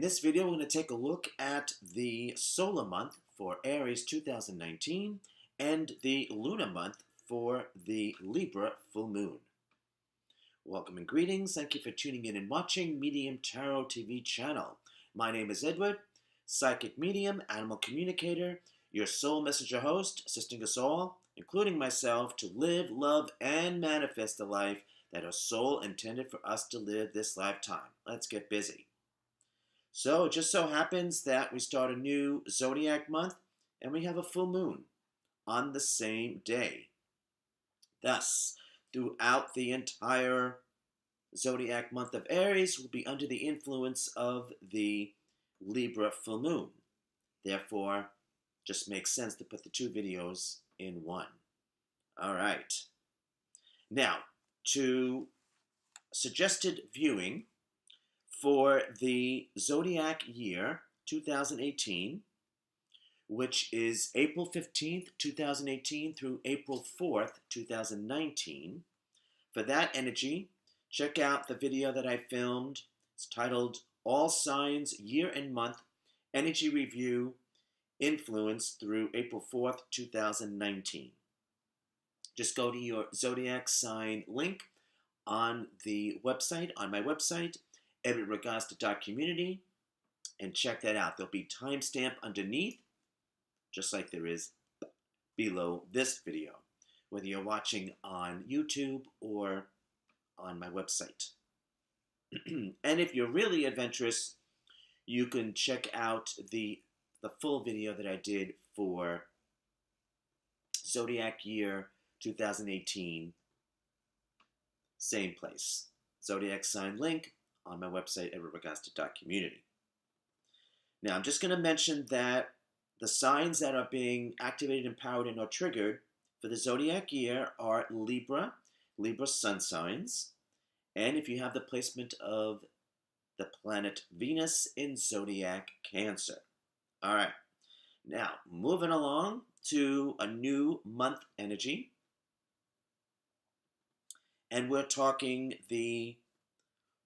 In this video, we're going to take a look at the solar month for Aries 2019 and the lunar month for the Libra full moon. Welcome and greetings. Thank you for tuning in and watching Medium Tarot TV channel. My name is Edward, psychic medium, animal communicator, your soul messenger host, assisting us all, including myself, to live, love, and manifest the life that our soul intended for us to live this lifetime. Let's get busy. So it just so happens that we start a new Zodiac month and we have a full moon on the same day. Thus, throughout the entire Zodiac month of Aries, we'll be under the influence of the Libra full moon. Therefore, just makes sense to put the two videos in one. All right. Now, to suggested viewing for the Zodiac year 2018, which is April 15th, 2018 through April 4th, 2019. For that energy, check out the video that I filmed. It's titled All Signs Year and Month Energy Review Influence through April 4th, 2019. Just go to your Zodiac sign link on the website, on my website, Ragosta.community, and check that out. There'll be timestamp underneath, just like there is below this video, whether you're watching on YouTube or on my website. And if you're really adventurous, you can check out the full video that I did for Zodiac year 2018, same place. Zodiac sign link on my website, Ragosta.community. Now, I'm just going to mention that the signs that are being activated, empowered, and or triggered for the Zodiac year are Libra, Libra sun signs, and if you have the placement of the planet Venus in Zodiac Cancer. All right. Now, moving along to a new month energy. And we're talking the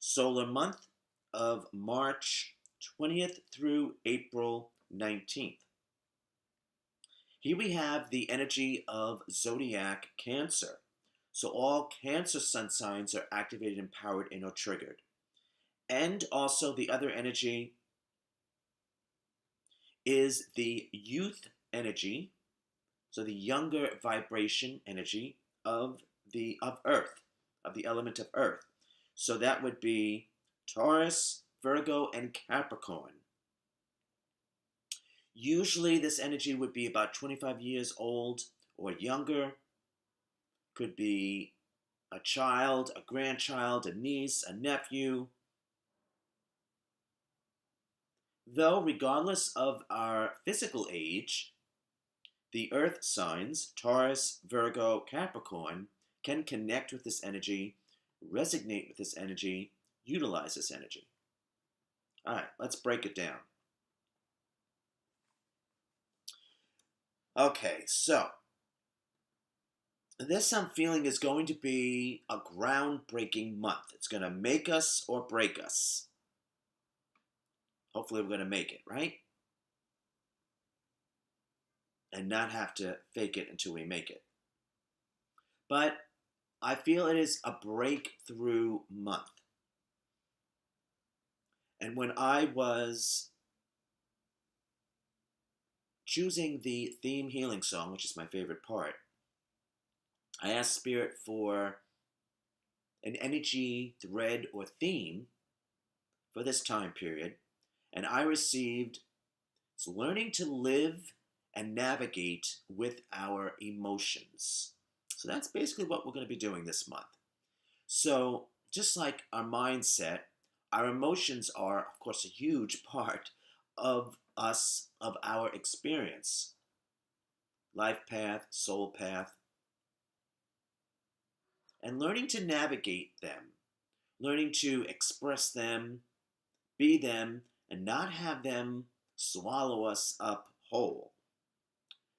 solar month of March 20th through April 19th. Here we have the energy of Zodiac Cancer. So all Cancer sun signs are activated, empowered, and or triggered. And also the other energy is the youth energy, so the younger vibration energy of Earth, of the element of Earth. So that would be Taurus, Virgo, and Capricorn. Usually this energy would be about 25 years old or younger. Could be a child, a grandchild, a niece, a nephew. Though, regardless of our physical age, the earth signs, Taurus, Virgo, Capricorn, can connect with this energy, resonate with this energy, utilize this energy. All right, let's break it down. Okay, so this I'm feeling is going to be a groundbreaking month. It's going to make us or break us. Hopefully we're going to make it, right? And not have to fake it until we make it. But I feel it is a breakthrough month. And when I was choosing the theme healing song, which is my favorite part, I asked Spirit for an energy, thread, or theme for this time period. And I received, it's learning to live and navigate with our emotions. So that's basically what we're going to be doing this month. So just like our mindset, our emotions are, of course, a huge part of us, of our experience. Life path, soul path. And learning to navigate them, learning to express them, be them, and not have them swallow us up whole.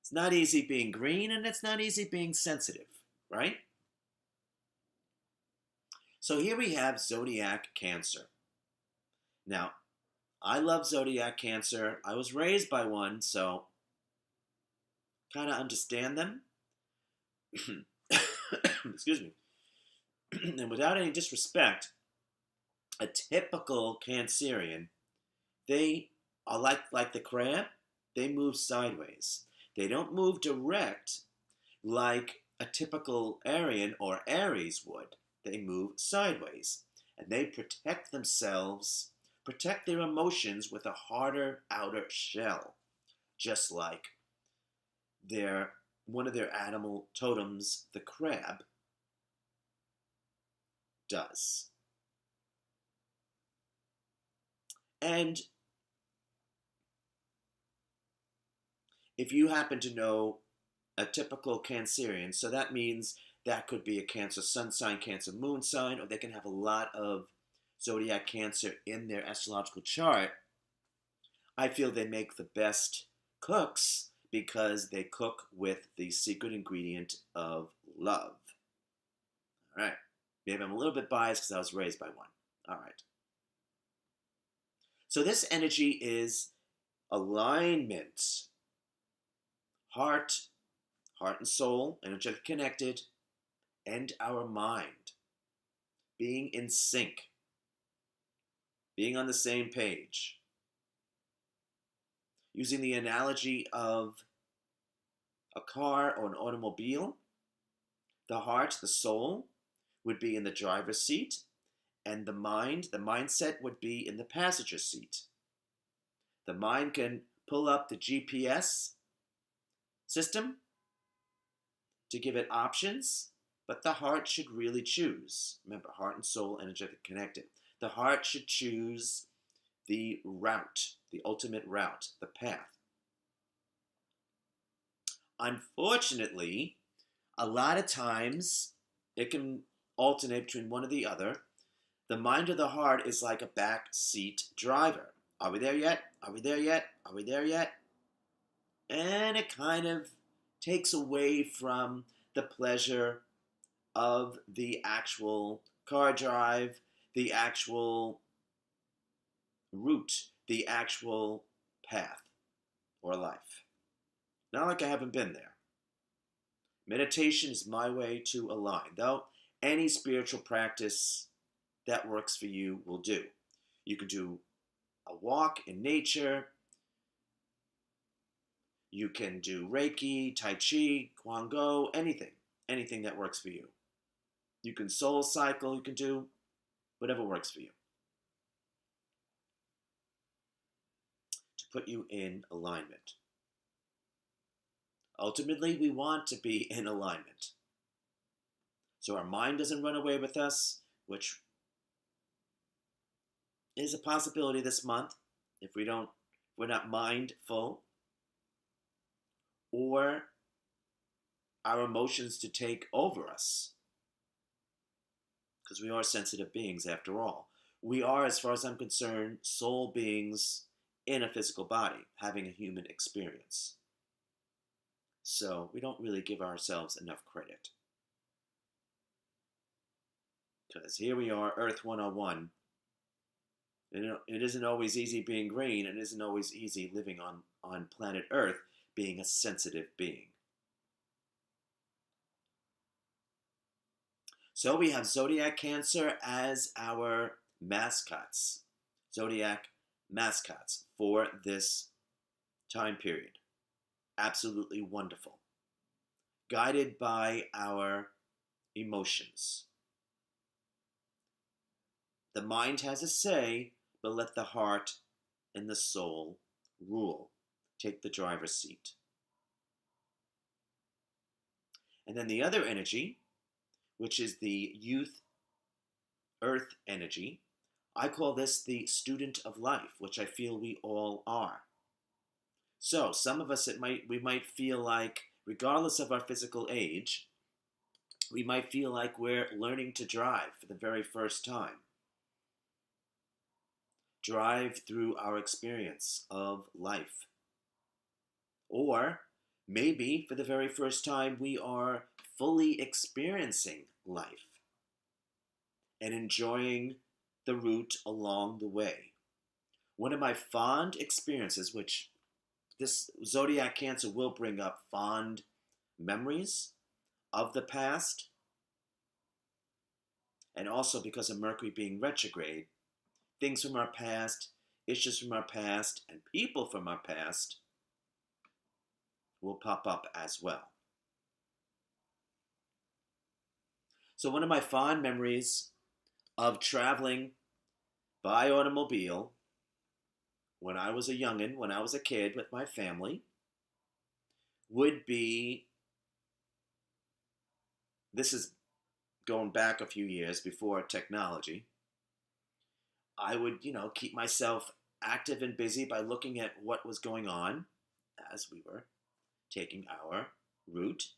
It's not easy being green, and it's not easy being sensitive, right? So here we have Zodiac Cancer. Now, I love Zodiac Cancer. I was raised by one, so kind of understand them. Excuse me. And without any disrespect, a typical Cancerian, they are like the crab, they move sideways. They don't move direct like a typical Arian or Aries would. They move sideways. And they protect themselves, protect their emotions with a harder outer shell, just like one of their animal totems, the crab, does. And if you happen to know a typical Cancerian, so that means that could be a Cancer sun sign, Cancer moon sign, or they can have a lot of Zodiac Cancer in their astrological chart. I feel they make the best cooks because they cook with the secret ingredient of love. All right. Maybe I'm a little bit biased because I was raised by one. All right. So this energy is alignment. Heart and soul, energetic connected, and our mind. Being in sync. Being on the same page. Using the analogy of a car or an automobile, the heart, the soul, would be in the driver's seat, and the mindset would be in the passenger seat. The mind can pull up the GPS system to give it options, but the heart should really choose. Remember, heart and soul, energetic connected. The heart should choose the route, the ultimate route, the path. Unfortunately, a lot of times it can alternate between one or the other. The mind or the heart is like a backseat driver. Are we there yet? Are we there yet? Are we there yet? And it kind of takes away from the pleasure of the actual car drive, the actual route, the actual path or life. Not like I haven't been there. Meditation is my way to align, though any spiritual practice that works for you will do. You can do a walk in nature. You can do Reiki, Tai Chi, Kwanggo, anything that works for you. You can soul cycle, you can do whatever works for you to put you in alignment. Ultimately, we want to be in alignment. So our mind doesn't run away with us, which is a possibility this month if we're not mindful, or our emotions to take over us. Because we are sensitive beings after all. We are, as far as I'm concerned, soul beings in a physical body, having a human experience. So we don't really give ourselves enough credit. Because here we are, Earth 101. It isn't always easy being green, and it isn't always easy living on planet Earth, being a sensitive being. So we have Zodiac Cancer as our mascots. Zodiac mascots for this time period. Absolutely wonderful. Guided by our emotions. The mind has a say, but let the heart and the soul rule. Take the driver's seat. And then the other energy, which is the youth earth energy, I call this the student of life, which I feel we all are. So some of us, we might feel like, regardless of our physical age, we might feel like we're learning to drive for the very first time. Drive through our experience of life. Or maybe for the very first time we are fully experiencing life and enjoying the route along the way. One of my fond experiences, which this Zodiac Cancer will bring up fond memories of the past, and also because of Mercury being retrograde, things from our past, issues from our past, and people from our past will pop up as well. So one of my fond memories of traveling by automobile when I was a youngin', when I was a kid with my family, would be, this is going back a few years before technology, I would, keep myself active and busy by looking at what was going on as we were taking our route,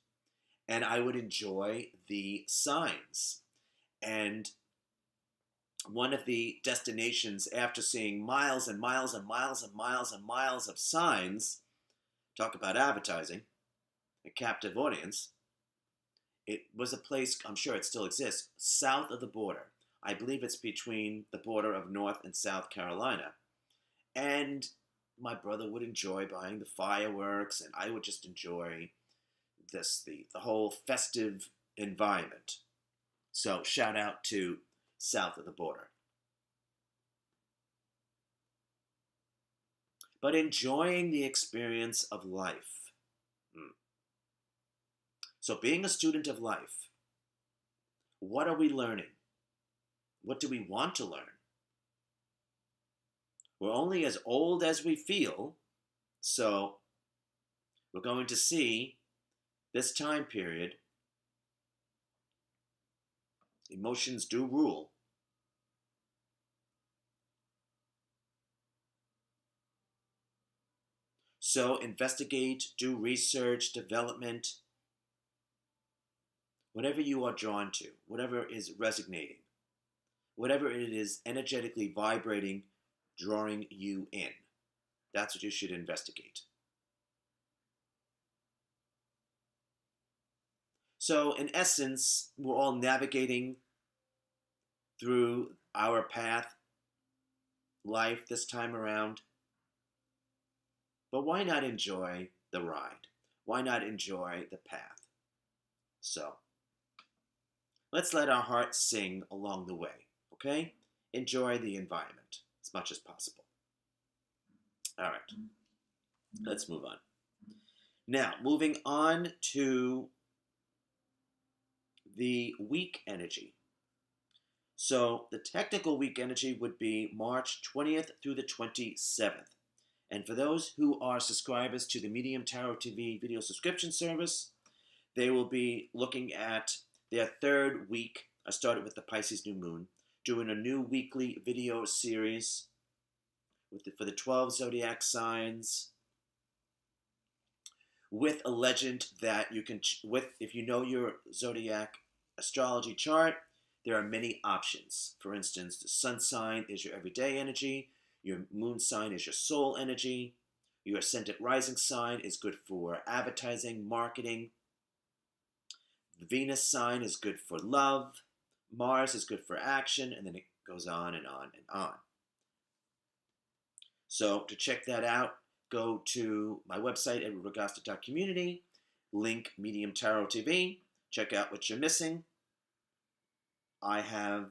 and I would enjoy the signs. And one of the destinations, after seeing miles and miles and miles and miles and miles of signs, talk about advertising, a captive audience, it was a place, I'm sure it still exists, south of the border. I believe it's between the border of North and South Carolina. And my brother would enjoy buying the fireworks, and I would just enjoy the whole festive environment. So shout out to south of the border. But enjoying the experience of life. So being a student of life, what are we learning? What do we want to learn? We're only as old as we feel, so we're going to see this time period, emotions do rule. So investigate, do research, development, whatever you are drawn to, whatever is resonating, whatever it is energetically vibrating, drawing you in. That's what you should investigate. So in essence, we're all navigating through our path, life this time around. But why not enjoy the ride? Why not enjoy the path? So let's let our hearts sing along the way, okay? Enjoy the environment as much as possible. All right, let's move on. Now, moving on to the week energy. So the technical week energy would be March 20th through the 27th. And for those who are subscribers to the Medium Tarot TV video subscription service, they will be looking at their third week. I started with the Pisces new moon, doing a new weekly video series for the 12 zodiac signs, with a legend that you can, if you know your zodiac astrology chart, there are many options. For instance, the sun sign is your everyday energy. Your moon sign is your soul energy. Your ascendant rising sign is good for advertising, marketing. The Venus sign is good for love. Mars is good for action, and then it goes on and on and on. So to check that out, go to my website at ragosta.community, link Medium Tarot TV, check out what you're missing. I have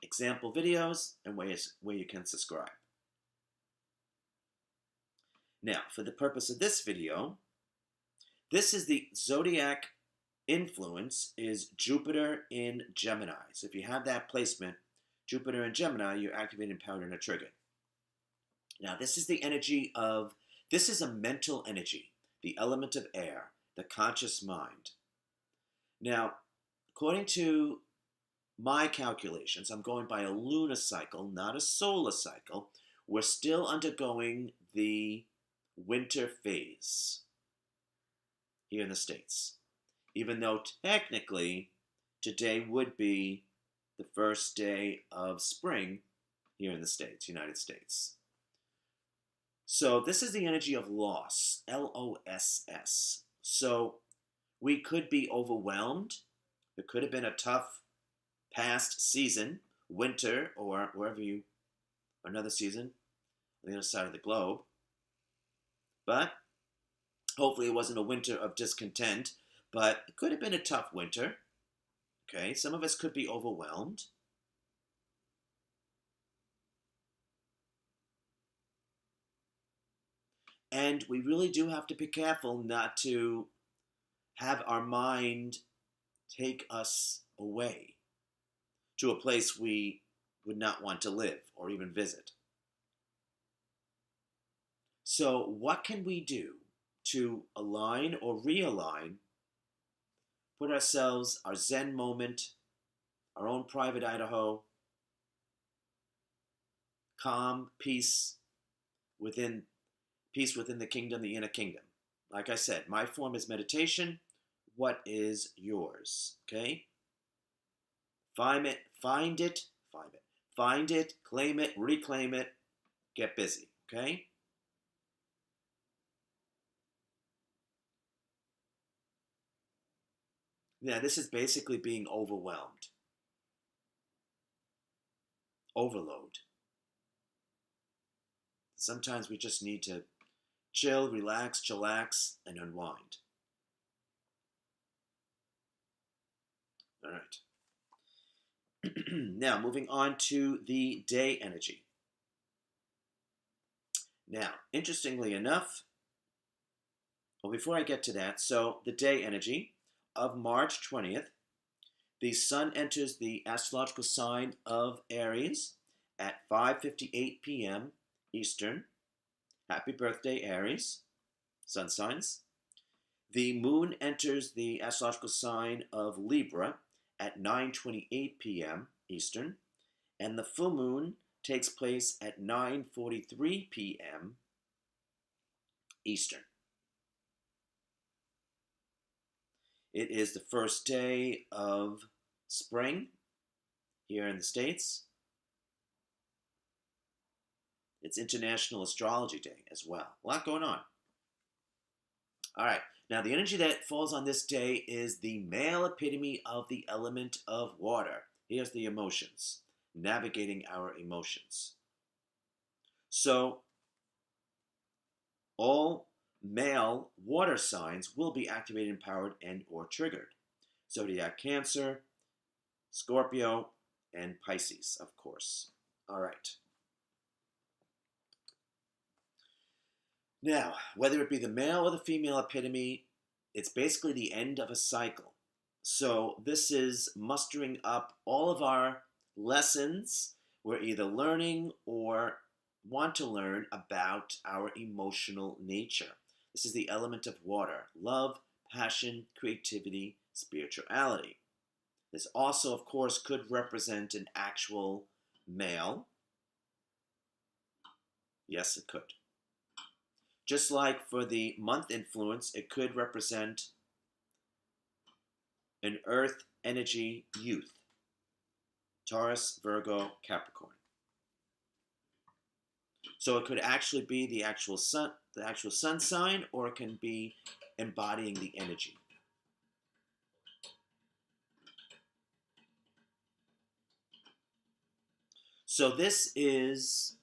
example videos and ways where you can subscribe. Now, for the purpose of this video, this is the zodiac influence is Jupiter in Gemini. So if you have that placement, Jupiter in Gemini, you're activating, empowered, and triggered. Now, this is the energy of, this is a mental energy, the element of air, the conscious mind. Now, according to my calculations, I'm going by a lunar cycle, not a solar cycle. We're still undergoing the winter phase here in the States, even though technically today would be the first day of spring here in the States, United States. So this is the energy of loss, L-O-S-S. So we could be overwhelmed. There could have been a tough past season, winter, or wherever you, another season, on the other side of the globe. But hopefully it wasn't a winter of discontent, but it could have been a tough winter. Okay, some of us could be overwhelmed. And we really do have to be careful not to have our mind take us away to a place we would not want to live or even visit. So what can we do to align or realign, put ourselves, our Zen moment, our own private Idaho, calm, peace within the kingdom, the inner kingdom. Like I said, my form is meditation. What is yours? Okay? Find it, claim it, reclaim it, get busy. Okay? Yeah, this is basically being overwhelmed. Overload. Sometimes we just need to chill, relax, chillax, and unwind. All right. Now, moving on to the day energy. Now, interestingly enough, well, before I get to that, so the day energy of March 20th, the sun enters the astrological sign of Aries at 5:58 p.m. Eastern. Happy birthday, Aries, sun signs. The moon enters the astrological sign of Libra at 9:28 p.m. Eastern, and the full moon takes place at 9:43 p.m. Eastern. It is the first day of spring here in the States. It's International Astrology Day as well. A lot going on. All right. Now, the energy that falls on this day is the male epitome of the element of water. Here's the emotions, navigating our emotions. So, all male water signs will be activated, empowered, and or triggered. Zodiac Cancer, Scorpio, and Pisces, of course. All right. Now, whether it be the male or the female epitome, it's basically the end of a cycle. So this is mustering up all of our lessons we're either learning or want to learn about our emotional nature. This is the element of water: love, passion, creativity, spirituality. This also, of course, could represent an actual male. Yes, it could. Just like for the month influence, it could represent an earth energy youth. Taurus, Virgo, Capricorn. So it could actually be the actual sun sign, or it can be embodying the energy. So this is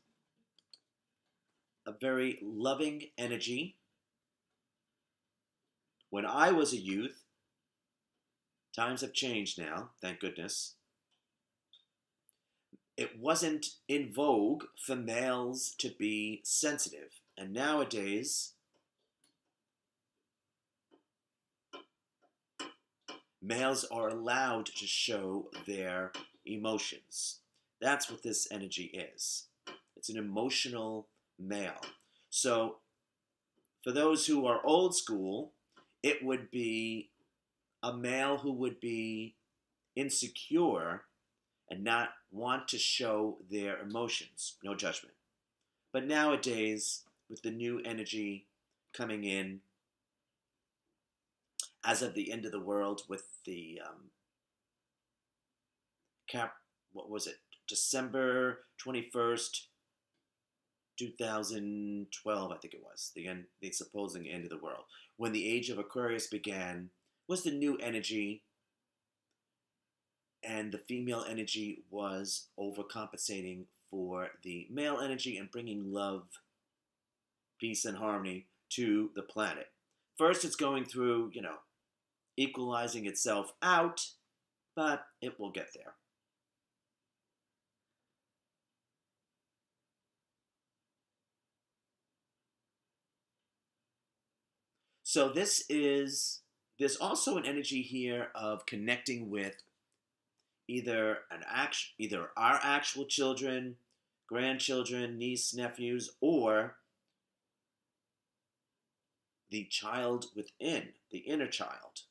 a very loving energy. When I was a youth, times have changed now, thank goodness. It wasn't in vogue for males to be sensitive. And nowadays, males are allowed to show their emotions. That's what this energy is. It's an emotional male. So, for those who are old school, it would be a male who would be insecure and not want to show their emotions. No judgment. But nowadays, with the new energy coming in, as of the end of the world, with the December 21st, 2012, I think it was, the supposing end of the world. When the age of Aquarius began, was the new energy, and the female energy was overcompensating for the male energy and bringing love, peace, and harmony to the planet. First, it's going through, equalizing itself out, but it will get there. So there's also an energy here of connecting with either our actual children, grandchildren, niece, nephews, or the child within, the inner child.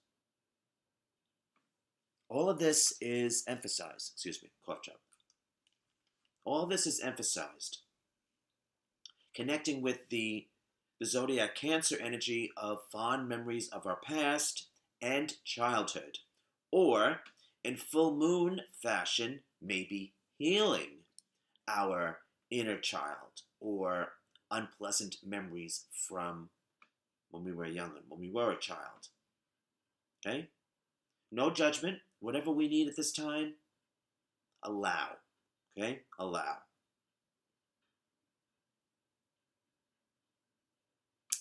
All of this is emphasized. Excuse me, cough drop. All of this is emphasized. Connecting with the Zodiac Cancer energy of fond memories of our past and childhood. Or, in full moon fashion, maybe healing our inner child or unpleasant memories from when we were young and when we were a child. Okay? No judgment. Whatever we need at this time, allow. Okay? Allow.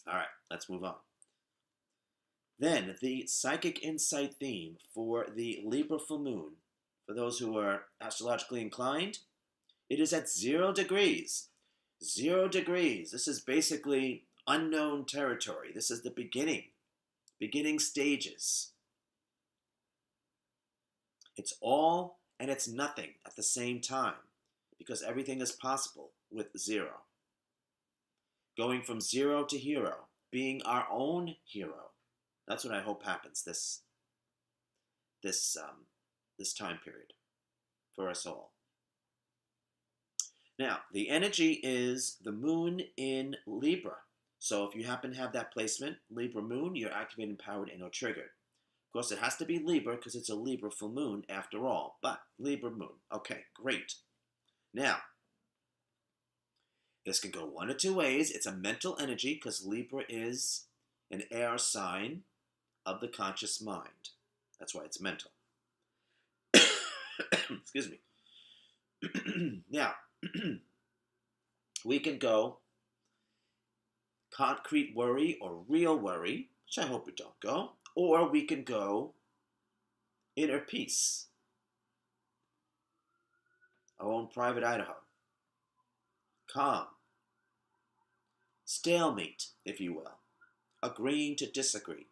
All right, let's move on. Then, the psychic insight theme for the Libra full moon, for those who are astrologically inclined, it is at 0 degrees. 0 degrees. This is basically unknown territory. This is the beginning stages. It's all and it's nothing at the same time, because everything is possible with 0. Going from 0 to hero, being our own hero. That's what I hope happens this time period for us all. Now, the energy is the moon in Libra. So if you happen to have that placement, Libra moon, you're activated, empowered, and or triggered. Of course, it has to be Libra because it's a Libra full moon after all. But Libra moon. Okay, great. Now, this can go one of two ways. It's a mental energy because Libra is an air sign of the conscious mind. That's why it's mental. Excuse me. Now, we can go concrete worry or real worry, which I hope we don't go, or we can go inner peace, our own private Idaho. Calm, stalemate, if you will, agreeing to disagree.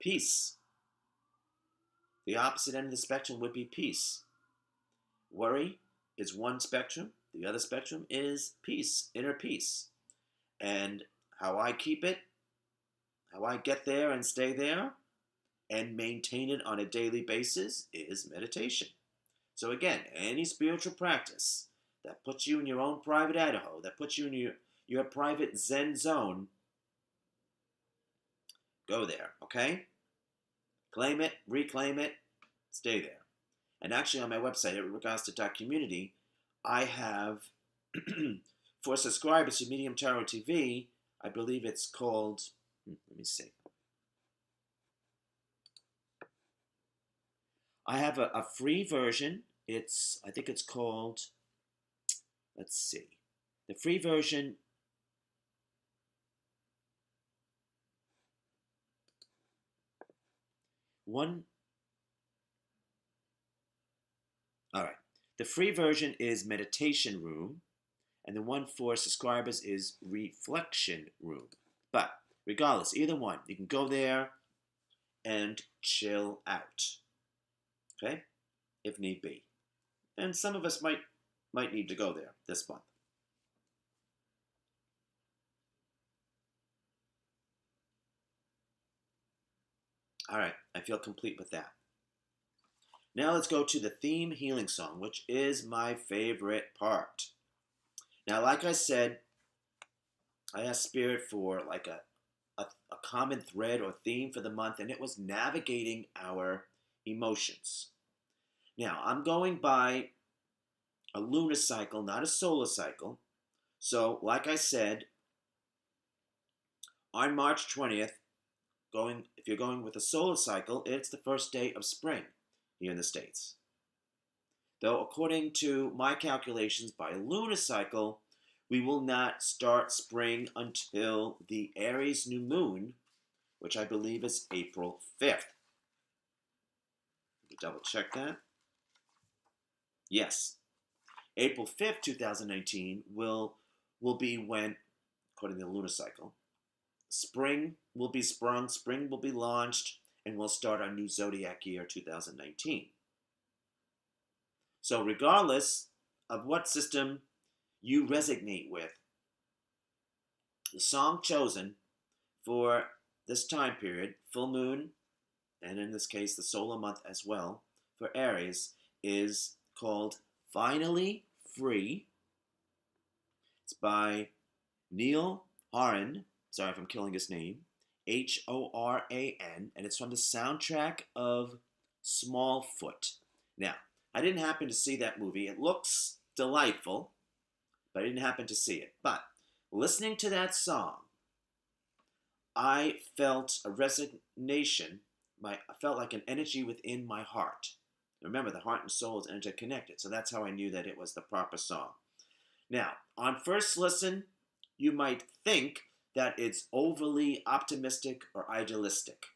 Peace. The opposite end of the spectrum would be peace. Worry is one spectrum. The other spectrum is peace, inner peace. And how I keep it, how I get there and stay there and maintain it on a daily basis is meditation. So again, any spiritual practice that puts you in your own private Idaho, that puts you in your private Zen zone, go there, okay? Claim it, reclaim it, stay there. And actually on my website at Ragosta.community, I have, for subscribers to Medium Tarot TV, I believe it's called, let me see. I have a free version. I think it's called, let's see. The free version, all right. The free version is Meditation Room, and the one for subscribers is Reflection Room. But regardless, either one, you can go there and chill out, okay, if need be. And some of us might need to go there this month. All right, I feel complete with that. Now let's go to the theme healing song, which is my favorite part. Now, like I said, I asked Spirit for like a common thread or theme for the month, and it was navigating our emotions. Now, I'm going by a lunar cycle, not a solar cycle. So, like I said, on March 20th, if you're going with a solar cycle, it's the first day of spring here in the States. Though according to my calculations by lunar cycle, we will not start spring until the Aries new moon, which I believe is April 5th. Let me double check that. Yes, April 5th, 2019 will be when, according to the lunar cycle, spring will be sprung, spring will be launched, and we'll start our new Zodiac year 2019. So regardless of what system you resonate with, the song chosen for this time period, full moon, and in this case the solar month as well, for Aries, is called Finally Free. It's by Niall Horan. Sorry if I'm killing his name. Horan, and it's from the soundtrack of SMALLFOOT. Now, I didn't happen to see that movie. It looks delightful, but I didn't happen to see it. But listening to that song, I felt a resignation. I felt like an energy within my heart. Remember, the heart and soul is interconnected, so that's how I knew that it was the proper song. Now, on first listen, you might think that it's overly optimistic or idealistic.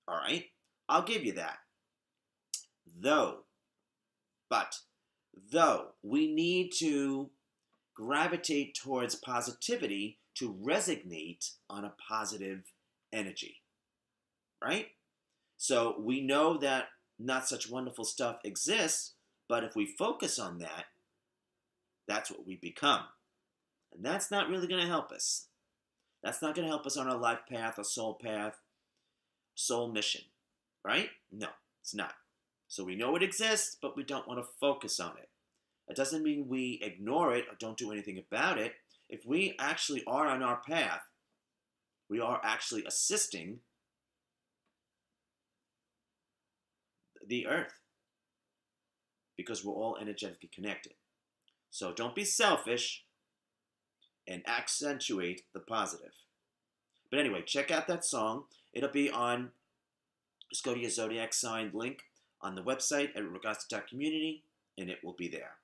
All right? I'll give you that. Though, we need to gravitate towards positivity to resonate on a positive energy. Right? So we know that not such wonderful stuff exists, but if we focus on that, that's what we become. And that's not really going to help us. That's not going to help us on our life path, our soul path, soul mission. Right? No, it's not. So we know it exists, but we don't want to focus on it. That doesn't mean we ignore it or don't do anything about it. If we actually are on our path, we are actually assisting the earth because we're all energetically connected. So don't be selfish and accentuate the positive. But anyway, check out that song. It'll be on, just go to your Zodiac sign link on the website at Ragosta.community, and it will be there.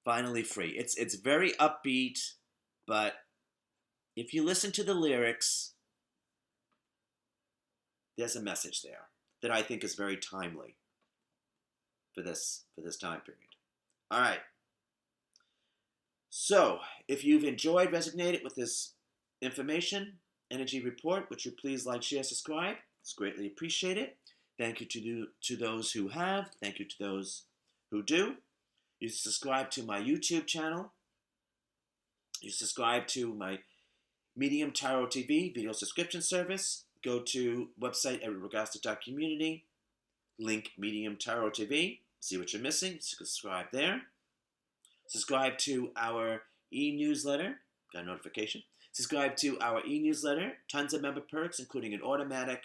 Finally Free. It's very upbeat, but if you listen to the lyrics, there's a message there that I think is very timely for this time period. All right. So, if you've enjoyed, resonated with this information, energy report, would you please like, share, subscribe? It's greatly appreciated. Thank you to those who have. Thank you to those who do. You subscribe to my YouTube channel. You subscribe to my Medium Tarot TV video subscription service. Go to website at Ragosta.community. Link Medium Tarot TV. See what you're missing. Subscribe there. Subscribe to our e-newsletter. Got a notification. Subscribe to our e-newsletter. Tons of member perks, including an automatic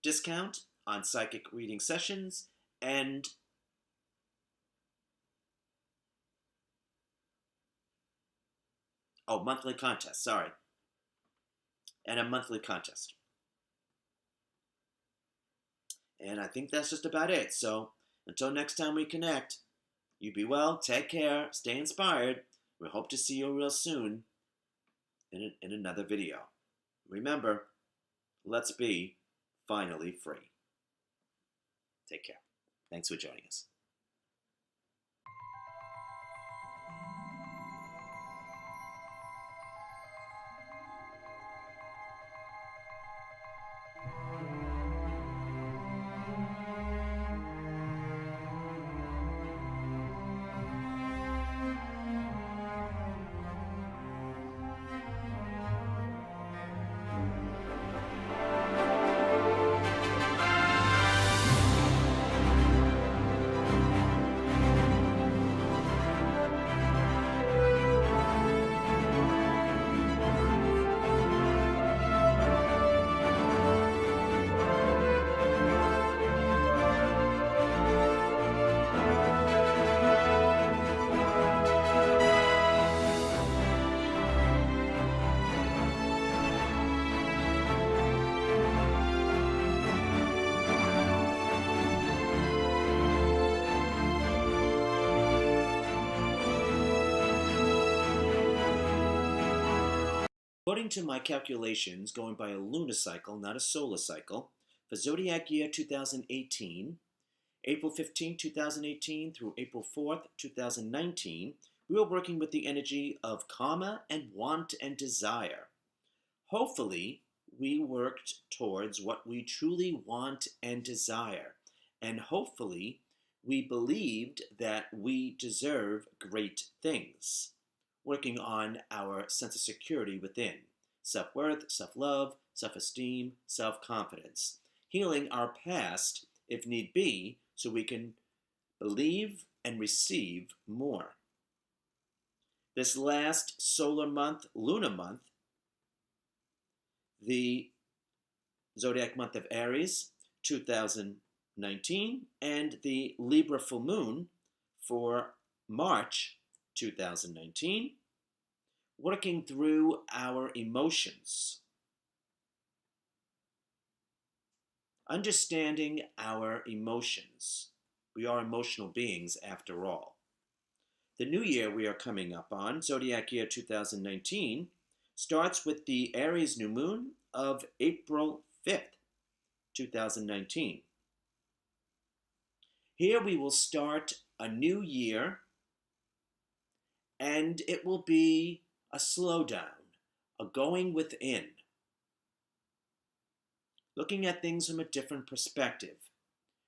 discount on psychic reading sessions and monthly contest. Sorry. And a monthly contest. And I think that's just about it. So until next time we connect, you be well, take care, stay inspired. We hope to see you real soon in another video. Remember, let's be finally free. Take care. Thanks for joining us. According to my calculations, going by a lunar cycle, not a solar cycle, for Zodiac year 2018, April 15, 2018 through April 4th, 2019, we are working with the energy of karma and want and desire. Hopefully, we worked towards what we truly want and desire, and hopefully, we believed that we deserve great things. Working on our sense of security within, self-worth, self-love, self-esteem, self-confidence. Healing our past, if need be, so we can believe and receive more. This last solar month, lunar month, the Zodiac month of Aries, 2019, and the Libra full moon for March 2019, working through our emotions, understanding our emotions. We are emotional beings after all. The new year we are coming up on, Zodiac year 2019, starts with the Aries new moon of April 5th, 2019. Here we will start a new year, and it will be a slowdown, a going within, looking at things from a different perspective.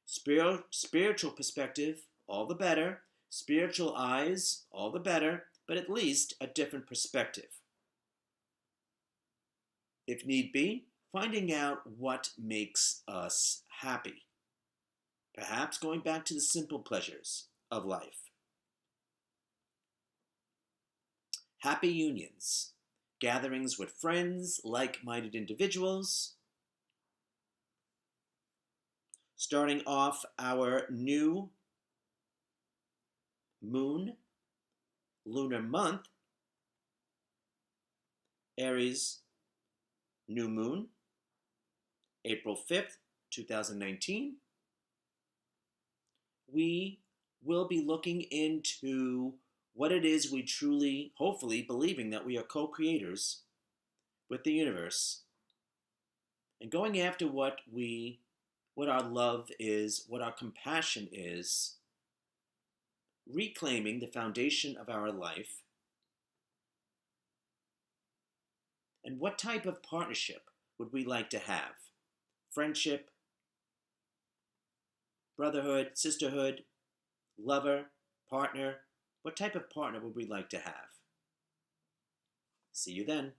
Spiritual perspective, all the better. Spiritual eyes, all the better, but at least a different perspective. If need be, finding out what makes us happy. Perhaps going back to the simple pleasures of life. Happy unions, gatherings with friends, like-minded individuals. Starting off our new moon, lunar month, Aries new moon, April 5th, 2019. We will be looking into what it is we truly, hopefully, believing that we are co-creators with the universe, and going after what our love is, what our compassion is, reclaiming the foundation of our life, and what type of partnership would we like to have? Friendship, brotherhood, sisterhood, lover, partner. What type of partner would we like to have? See you then.